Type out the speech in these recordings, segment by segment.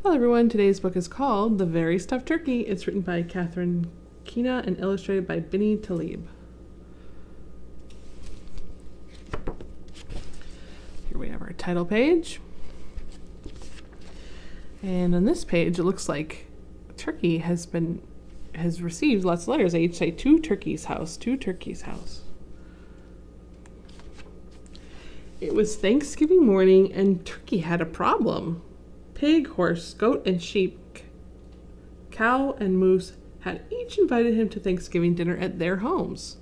Hello everyone, today's book is called The Very Stuffed Turkey. It's written by Katherine Kenah and illustrated by Binny Talib. Here we have our title page. And on this page it looks like Turkey has received lots of letters. They each say to Turkey's house, to Turkey's house. It was Thanksgiving morning and Turkey had a problem. Pig, horse, goat, and sheep, cow, and moose had each invited him to Thanksgiving dinner at their homes.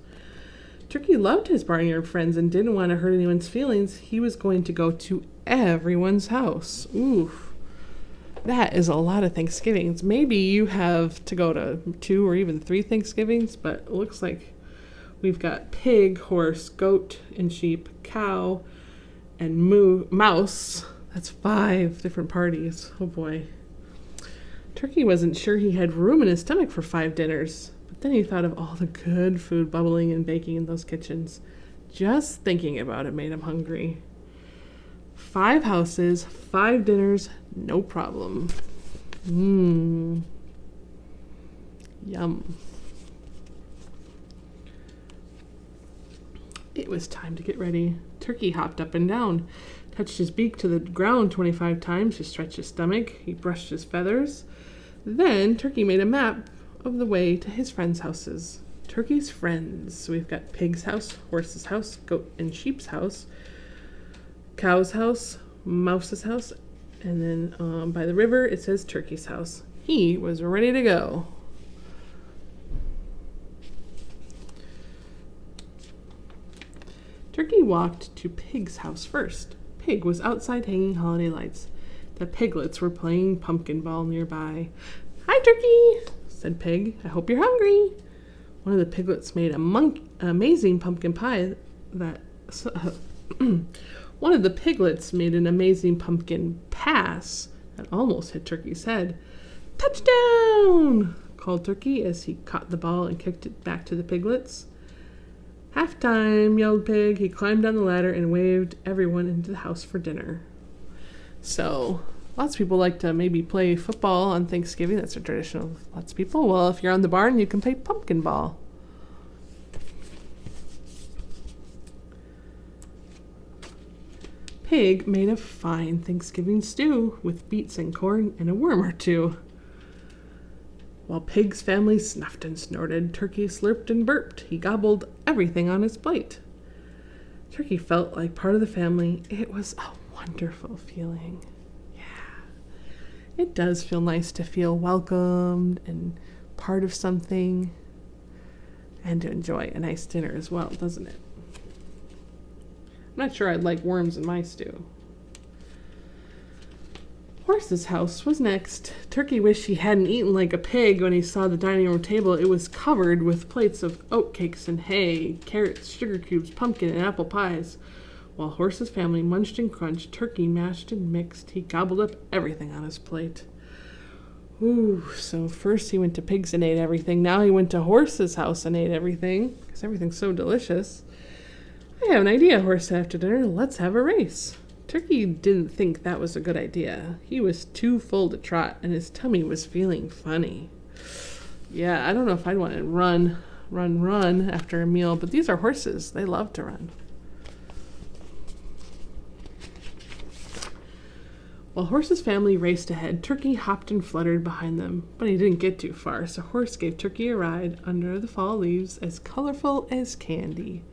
Turkey loved his barnyard friends and didn't want to hurt anyone's feelings. He was going to go to everyone's house. Oof. That is a lot of Thanksgivings. Maybe you have to go to 2 or even 3 Thanksgivings, but it looks like we've got pig, horse, goat, and sheep, cow, and mouse. That's 5 different parties. Oh boy. Turkey wasn't sure he had room in his stomach for 5 dinners, but then he thought of all the good food bubbling and baking in those kitchens. Just thinking about it made him hungry. 5 houses, 5 dinners, no problem. Yum. It was time to get ready. Turkey hopped up and down, touched his beak to the ground 25 times to stretch his stomach. He brushed his feathers. Then Turkey made a map of the way to his friends' houses. Turkey's friends. So we've got pig's house, horse's house, goat and sheep's house, cow's house, mouse's house, and then by the river it says Turkey's house. He was ready to go. Turkey walked to Pig's house first. Pig was outside hanging holiday lights. The piglets were playing pumpkin ball nearby. "Hi, Turkey," said Pig. "I hope you're hungry." One of the piglets made amazing pumpkin pie One of the piglets made an amazing pumpkin pass that almost hit Turkey's head. "Touchdown!" called Turkey as he caught the ball and kicked it back to the piglets. "Halftime," yelled Pig. He climbed down the ladder and waved everyone into the house for dinner. So, lots of people like to maybe play football on Thanksgiving. That's a tradition of lots of people. Well, if you're on the barn, you can play pumpkin ball. Pig made a fine Thanksgiving stew with beets and corn and a worm or 2. While Pig's family snuffed and snorted, Turkey slurped and burped. He gobbled everything on his plate. Turkey felt like part of the family. It was a wonderful feeling. Yeah. It does feel nice to feel welcomed and part of something and to enjoy a nice dinner as well, doesn't it? I'm not sure I'd like worms in my stew. Horse's house was next. Turkey wished he hadn't eaten like a pig when he saw the dining room table. It was covered with plates of oatcakes and hay, carrots, sugar cubes, pumpkin, and apple pies. While Horse's family munched and crunched, Turkey mashed and mixed. He gobbled up everything on his plate. Ooh, so first he went to Pig's and ate everything. Now he went to Horse's house and ate everything, because everything's so delicious. "I have an idea," Horse said after dinner. "Let's have a race." Turkey didn't think that was a good idea. He was too full to trot, and his tummy was feeling funny. Yeah, I don't know if I'd want to run after a meal, but these are horses. They love to run. While Horse's family raced ahead, Turkey hopped and fluttered behind them, but he didn't get too far, so Horse gave Turkey a ride under the fall leaves as colorful as candy.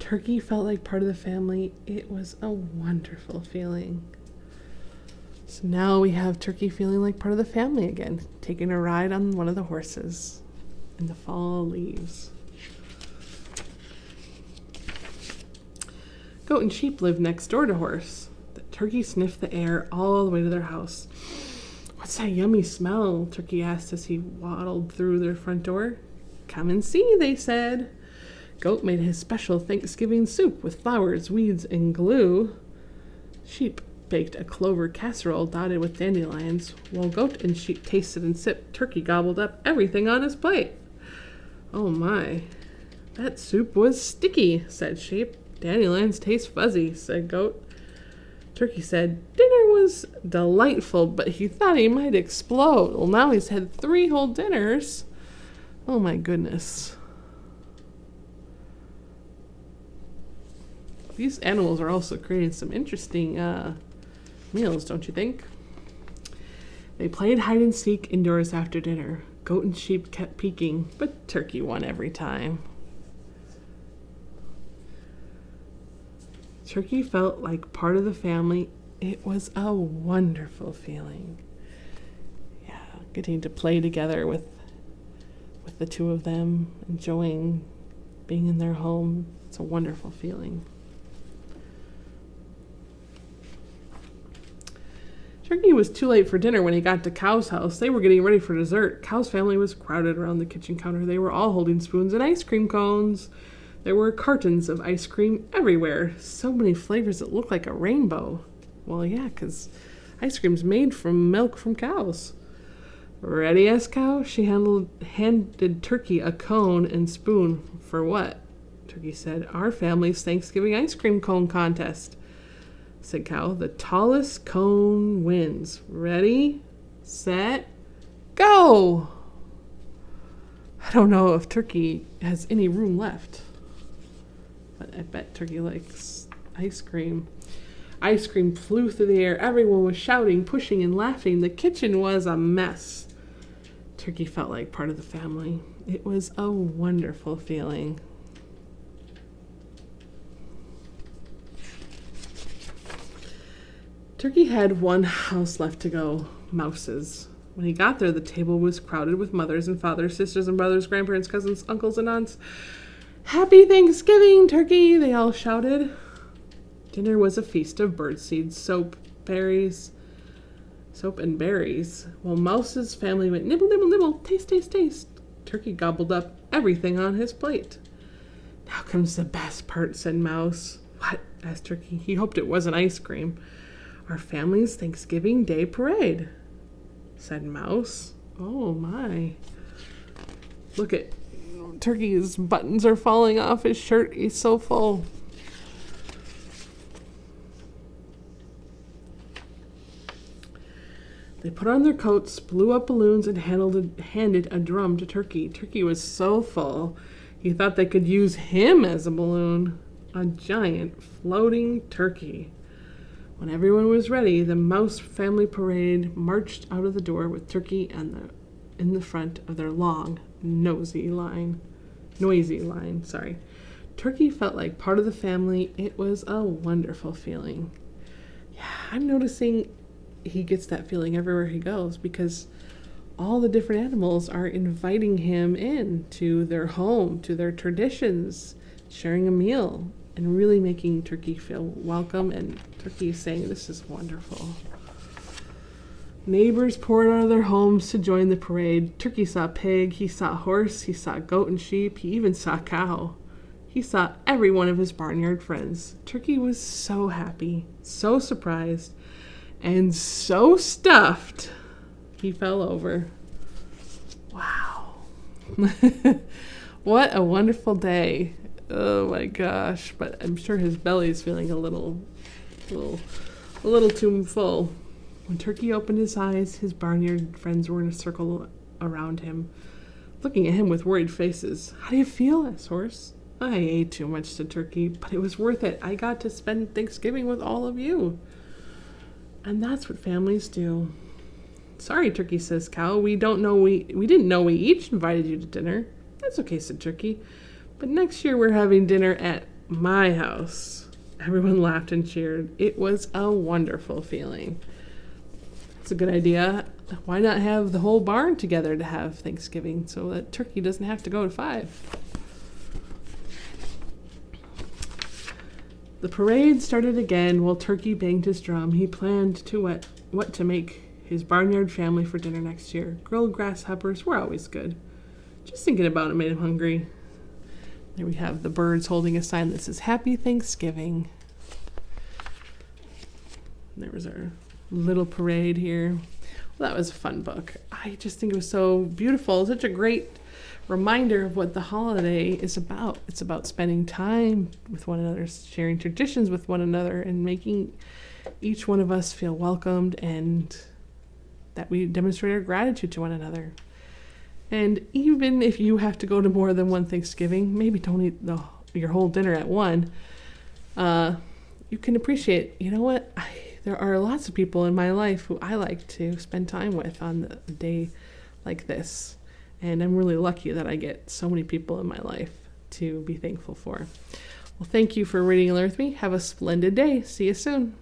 Turkey felt like part of the family. It was a wonderful feeling. So now we have Turkey feeling like part of the family again, taking a ride on one of the horses in the fall leaves. Goat and sheep lived next door to Horse. The Turkey sniffed the air all the way to their house. "What's that yummy smell?" Turkey asked as he waddled through their front door. "Come and see," they said. Goat made his special Thanksgiving soup with flowers, weeds, and glue. Sheep baked a clover casserole dotted with dandelions. While Goat and sheep tasted and sipped, Turkey gobbled up everything on his plate. "Oh my, that soup was sticky," said Sheep. "Dandelions taste fuzzy," said Goat. Turkey said dinner was delightful, but he thought he might explode. Well, now he's had 3 whole dinners. Oh my goodness. These animals are also creating some interesting meals, don't you think? They played hide and seek indoors after dinner. Goat and sheep kept peeking, but Turkey won every time. Turkey felt like part of the family. It was a wonderful feeling. Yeah, getting to play together with the 2 of them, enjoying being in their home. It's a wonderful feeling. Turkey was too late for dinner when he got to Cow's house. They were getting ready for dessert. Cow's family was crowded around the kitchen counter. They were all holding spoons and ice cream cones. There were cartons of ice cream everywhere. So many flavors it looked like a rainbow. Well, yeah, because ice cream's made from milk from cows. Ready, asked Cow. She handed Turkey a cone and spoon. For what? Turkey said, our family's Thanksgiving ice cream cone contest. Said Cow, the tallest cone wins. Ready, set, go! I don't know if Turkey has any room left, but I bet Turkey likes ice cream. Ice cream flew through the air. Everyone was shouting, pushing, and laughing. The kitchen was a mess. Turkey felt like part of the family. It was a wonderful feeling. Turkey had one house left to go, Mouse's. When he got there, the table was crowded with mothers and fathers, sisters and brothers, grandparents, cousins, uncles, and aunts. Happy Thanksgiving, Turkey, they all shouted. Dinner was a feast of birdseed, soap and berries, while Mouse's family went nibble, nibble, nibble, taste, taste, taste. Turkey gobbled up everything on his plate. Now comes the best part, said Mouse. What? Asked Turkey. He hoped it wasn't ice cream. Our family's Thanksgiving Day parade, said Mouse. Oh my. Look at Turkey's buttons are falling off his shirt. He's so full. They put on their coats, blew up balloons, and handed a drum to Turkey. Turkey was so full, he thought they could use him as a balloon. A giant floating turkey. When everyone was ready, the Mouse family parade marched out of the door with Turkey in the front of their long, noisy line. Turkey felt like part of the family. It was a wonderful feeling. Yeah, I'm noticing he gets that feeling everywhere he goes because all the different animals are inviting him in to their home, to their traditions, sharing a meal, and really making Turkey feel welcome, and Turkey is saying, this is wonderful. Neighbors poured out of their homes to join the parade. Turkey saw pig, he saw horse, he saw goat and sheep, he even saw cow. He saw every one of his barnyard friends. Turkey was so happy, so surprised, and so stuffed, he fell over. Wow. What a wonderful day. Oh my gosh, but I'm sure his belly is feeling a little too full. When Turkey opened his eyes, his barnyard friends were in a circle around him, looking at him with worried faces. How do you feel? Asked Horse. I ate too much, said Turkey, but it was worth it. I got to spend Thanksgiving with all of you. And that's what families do. Sorry, Turkey, says Cow. We didn't know we each invited you to dinner. That's okay, said Turkey. But next year we're having dinner at my house. Everyone laughed and cheered. It was a wonderful feeling. It's a good idea. Why not have the whole barn together to have Thanksgiving so that Turkey doesn't have to go to 5? The parade started again while Turkey banged his drum. He planned what to make his barnyard family for dinner next year. Grilled grasshoppers were always good. Just thinking about it made him hungry. There we have the birds holding a sign that says Happy Thanksgiving. There was our little parade here. Well, that was a fun book. I just think it was so beautiful. Such a great reminder of what the holiday is about. It's about spending time with one another, sharing traditions with one another, and making each one of us feel welcomed and that we demonstrate our gratitude to one another. And even if you have to go to more than one Thanksgiving, maybe don't eat your whole dinner at one, you can appreciate, you know what, there are lots of people in my life who I like to spend time with on a day like this. And I'm really lucky that I get so many people in my life to be thankful for. Well, thank you for reading and learning with me. Have a splendid day. See you soon.